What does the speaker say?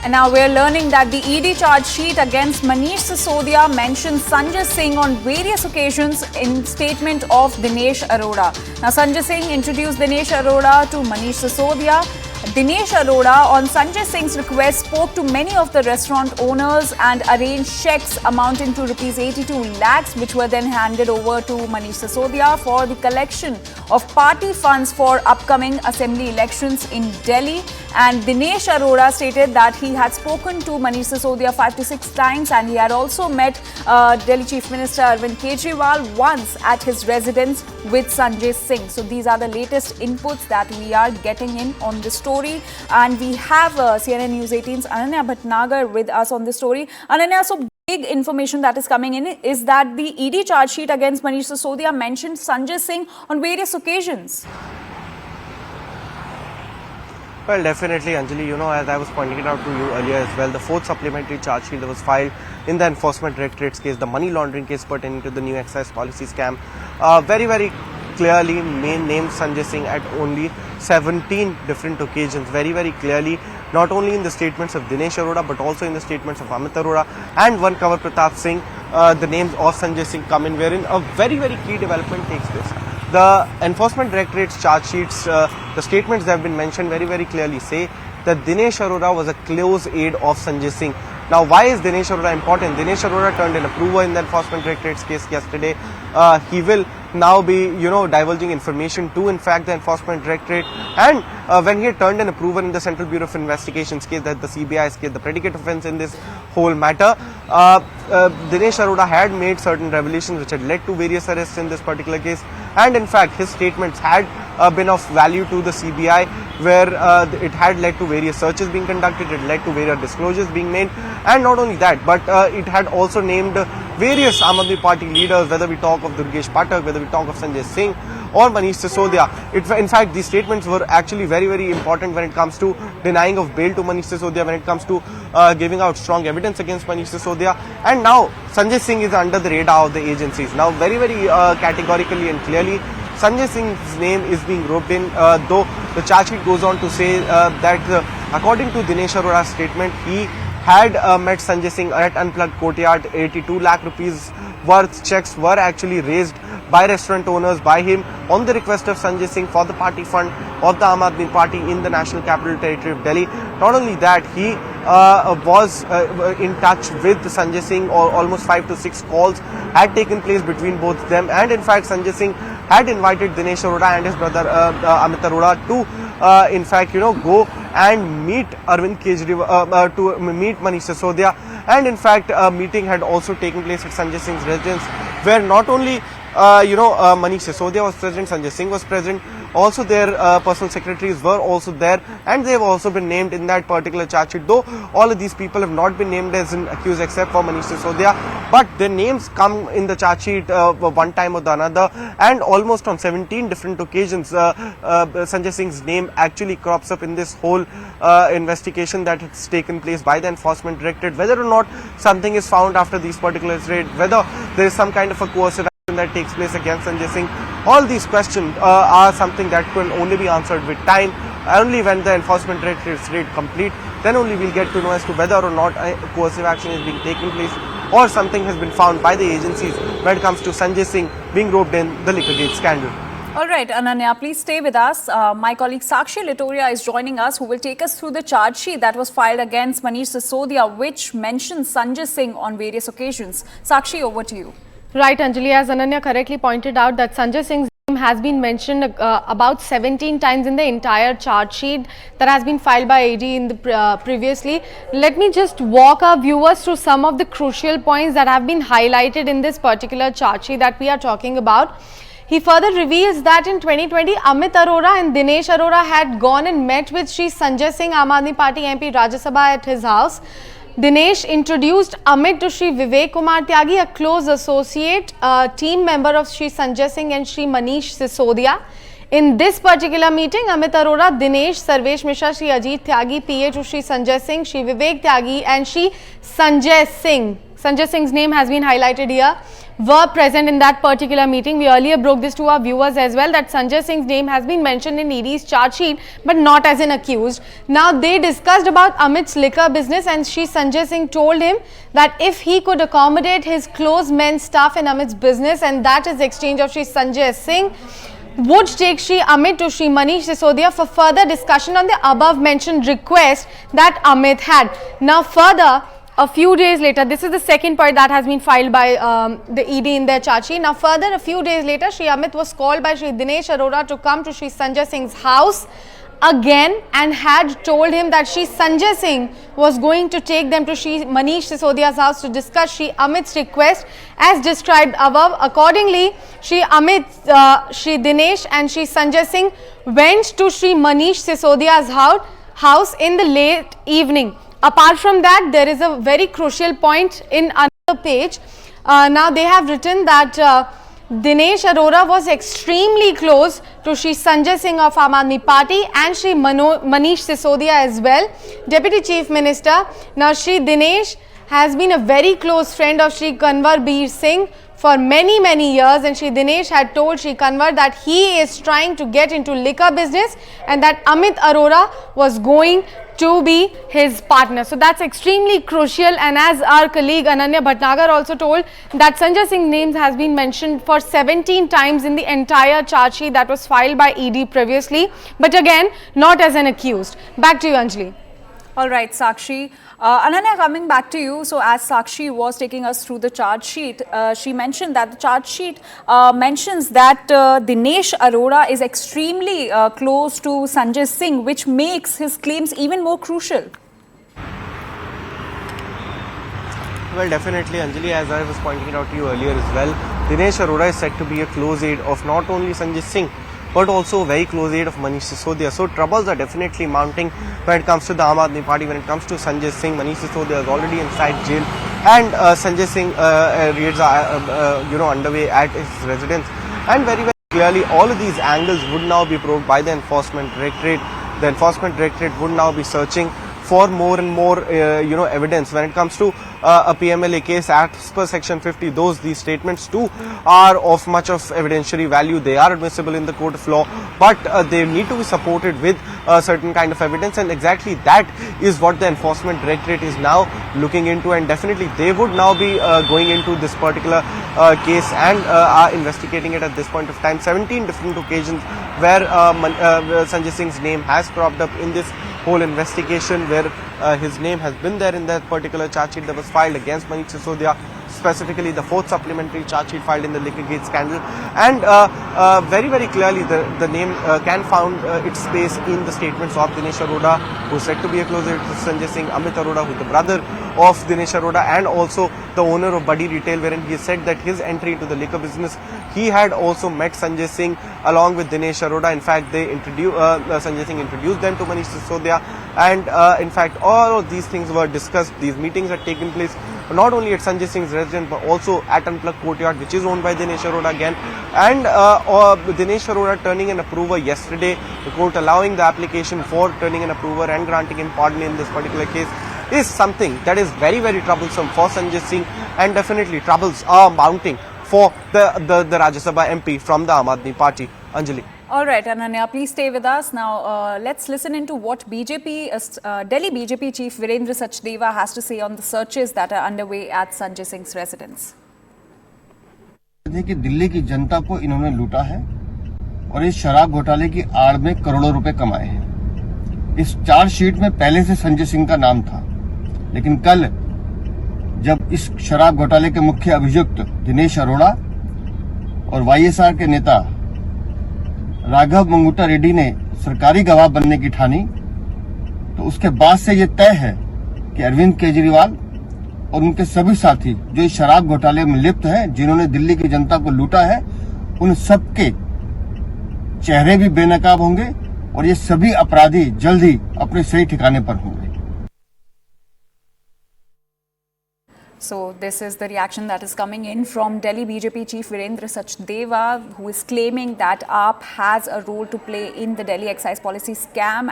And now we're learning that the ED charge sheet against Manish Sisodia mentions Sanjay Singh on various occasions in statement of Dinesh Arora. Now Sanjay Singh introduced Dinesh Arora to Manish Sisodia. Dinesh Arora, on Sanjay Singh's request, spoke to many of the restaurant owners and arranged checks amounting to rupees 82 lakhs, which were then handed over to Manish Sisodia for the collection of party funds for upcoming assembly elections in Delhi. And Dinesh Arora stated that he had spoken to Manish Sisodia 5 to 6 times, and he had also met Delhi Chief Minister Arvind Kejriwal once at his residence with Sanjay Singh. So these are the latest inputs that we are getting in on this story. And we have CNN News 18's Ananya Bhatnagar with us on this story. Ananya, so big information that is coming in is that the ED charge sheet against Manish Sisodia mentioned Sanjay Singh on various occasions. Well, definitely, Anjali, as I was pointing it out to you earlier as well, the fourth supplementary charge sheet that was filed in the Enforcement Directorate's case, the money laundering case pertaining to the new excise policy scam, very, very clearly named Sanjay Singh at only 17 different occasions, very, very clearly, not only in the statements of Dinesh Arora, but also in the statements of Amit Arora and one Kanwar Pratap Singh, the names of Sanjay Singh come in, wherein a very, very key development takes place. The Enforcement Directorate's charge sheets, the statements that have been mentioned very, very clearly say that Dinesh Arora was a close aide of Sanjay Singh. Now, why is Dinesh Arora important? Dinesh Arora turned an approver in the Enforcement Directorate's case yesterday. He will now be, divulging information to, in fact, the Enforcement Directorate. And when he had turned an approver in the Central Bureau of Investigations case, that the CBI's case, the predicate offence in this whole matter, Dinesh Arora had made certain revelations which had led to various arrests in this particular case. And in fact, his statements had been of value to the CBI, where it had led to various searches being conducted, it led to various disclosures being made. And not only that, but it had also named various Aam Aadmi Party leaders, whether we talk of Durgesh Pathak, whether we talk of Sanjay Singh or Manish Sisodia. In fact, these statements were actually very, very important when it comes to denying of bail to Manish Sisodia, when it comes to giving out strong evidence against Manish Sisodia. And now Sanjay Singh is under the radar of the agencies. Now, very, very categorically and clearly, Sanjay Singh's name is being roped in, though the charge sheet goes on to say that according to Dinesh Arora's statement, he had met Sanjay Singh at Unplugged Courtyard. 82 lakh rupees worth checks were actually raised by restaurant owners by him on the request of Sanjay Singh for the party fund of the Aam Aadmi Party in the National Capital Territory of Delhi. Not only that, he was in touch with Sanjay Singh, or almost 5 to 6 calls had taken place between both them. And in fact, Sanjay Singh had invited Dinesh Arora and his brother Amit Arora to, in fact, go and meet Arvind Kejriwal, to meet Manish Sisodia. And in fact, a meeting had also taken place at Sanjay Singh's residence, where not only Manish Sisodia was present, Sanjay Singh was present, also their personal secretaries were also there, and they have also been named in that particular charge sheet, though all of these people have not been named as an accused except for Manish Sisodia, but their names come in the charge sheet one time or the another, and almost on 17 different occasions Sanjay Singh's name actually crops up in this whole investigation that has taken place by the Enforcement Directorate. Whether or not something is found after these particular raids, whether there is some kind of a coercive action that takes place against Sanjay Singh, all these questions are something that can only be answered with time. Only when the Enforcement Directorate's raid complete, then only we'll get to know as to whether or not a coercive action is being taken place, or something has been found by the agencies when it comes to Sanjay Singh being roped in the Liquorgate scandal. All right, Ananya, please stay with us. My colleague Sakshi Litoria is joining us, who will take us through the charge sheet that was filed against Manish Sisodia, which mentions Sanjay Singh on various occasions. Sakshi, over to you. Right, Anjali, as Ananya correctly pointed out, that Sanjay Singh's name has been mentioned about 17 times in the entire charge sheet that has been filed by AD in the previously. Let me just walk our viewers through some of the crucial points that have been highlighted in this particular charge sheet that we are talking about. He further reveals that in 2020, Amit Arora and Dinesh Arora had gone and met with Shri Sanjay Singh, Aam Aadmi Party MP Rajya Sabha, at his house. Dinesh introduced Amit to Shri Vivek Kumar Tyagi, a close associate, team member of Shri Sanjay Singh and Shri Manish Sisodia. In this particular meeting, Amit Arora, Dinesh, Sarvesh Mishra, Shri Ajit Tyagi, PA to Shri Sanjay Singh, Shri Vivek Tyagi and Shri Sanjay Singh. Sanjay Singh's name has been highlighted here. were present in that particular meeting. We earlier broke this to our viewers as well, that Sanjay Singh's name has been mentioned in ED's charge sheet, but not as an accused. Now they discussed about Amit's liquor business, and Sanjay Singh told him that if he could accommodate his close men staff in Amit's business, and that is the exchange of Sanjay Singh would take Shri Amit to Shri Manish Sisodia for further discussion on the above mentioned request that Amit had. Now further, a few days later, this is the second point that has been filed by the ED in their charge sheet. Now further, a few days later, Shri Amit was called by Shri Dinesh Arora to come to Shri Sanjay Singh's house again, and had told him that Shri Sanjay Singh was going to take them to Shri Manish Sisodia's house to discuss Shri Amit's request as described above. Accordingly, Shri Amit, Shri Dinesh and Shri Sanjay Singh went to Shri Manish Sisodia's house in the late evening. Apart from that, there is a very crucial point in another page. Now they have written that Dinesh Arora was extremely close to Shri Sanjay Singh of Aam Aadmi Party and Shri Manish Sisodia as well, Deputy Chief Minister. Now Shri Dinesh has been a very close friend of Shri Kanwar Bir Singh for many years, and Shri Dinesh had told Shri Kanwar that he is trying to get into liquor business and that Amit Arora was going to be his partner. So that's extremely crucial, and as our colleague Ananya Bhatnagar also told, that Sanjay Singh's name has been mentioned for 17 times in the entire charge sheet that was filed by ED previously, but again not as an accused. Back to you, Anjali. All right, Sakshi. Ananya, coming back to you. So as Sakshi was taking us through the charge sheet, she mentioned that the charge sheet mentions that Dinesh Arora is extremely close to Sanjay Singh, which makes his claims even more crucial. Well, definitely, Anjali, as I was pointing it out to you earlier as well, Dinesh Arora is said to be a close aide of not only Sanjay Singh, but also very close aide of Manish Sisodia. So troubles are definitely mounting when it comes to the Aam Aadmi Party. When it comes to Sanjay Singh, Manish Sisodia is already inside jail, and Sanjay Singh raids are underway at his residence. And very clearly, all of these angles would now be probed by the Enforcement Directorate. The Enforcement Directorate would now be searching for more and more evidence when it comes to a PMLA case. As per section 50, these statements too are of much of evidentiary value. They are admissible in the court of law, but they need to be supported with a certain kind of evidence, and exactly that is what the Enforcement Directorate is now looking into, and definitely they would now be going into this particular case and are investigating it at this point of time. 17 different occasions where Sanjay Singh's name has cropped up in this whole investigation, where his name has been there in that particular charge sheet that was filed against Manish Sisodia, specifically the 4th supplementary charge sheet filed in the Liquorgate scandal. And very clearly the name can found its space in the statements of Dinesh Arora, who is said to be a close aide to Sanjay Singh, Amit Arora, who is the brother of Dinesh Arora, and also the owner of Buddy Retail, wherein he said that his entry into the liquor business, he had also met Sanjay Singh along with Dinesh Arora. In fact, they Sanjay Singh introduced them to Manish Sisodia, and in fact all of these things were discussed. These meetings had taken place not only at Sanjay Singh's residence, but also at Unplugged Courtyard, which is owned by Dinesh Arora again. And Dinesh Arora turning an approver yesterday, the court allowing the application for turning an approver and granting him pardon in this particular case, is something that is very troublesome for Sanjay Singh, and definitely troubles are mounting for the Rajya Sabha MP from the Aam Aadmi Party. Anjali. All right, Ananya, please stay with us. Now, let's listen into what Delhi BJP Chief Virendra Sachdeva has to say on the searches that are underway at Sanjay Singh's residence. कि दिल्ली की जनता को इन्होंने लूटा है और इस शराब घोटाले की आड़ में करोड़ों रुपए कमाए हैं। इस चार्ज शीट में पहले से संजय सिंह का नाम था, लेकिन कल जब इस शराब घोटाले के मुख्य अभियुक्त दिनेश अरोड़ा और वाईएसआर के नेता राघव मंगूटा रेड्डी ने सरकारी गवाह बनने की ठानी, तो उसके बाद से ये तय है कि अरविंद केजरीवाल और उनके सभी साथी जो इस शराब घोटाले में लिप्त हैं, जिन्होंने दिल्ली की जनता को लूटा है, उन सबके चेहरे भी बेनकाब होंगे और ये सभी अपराधी जल्द ही अपने सही ठिकाने पर होंगे। So this is the reaction that is coming in from Delhi BJP Chief Virendra Sachdeva, who is claiming that AAP has a role to play in the Delhi excise policy scam.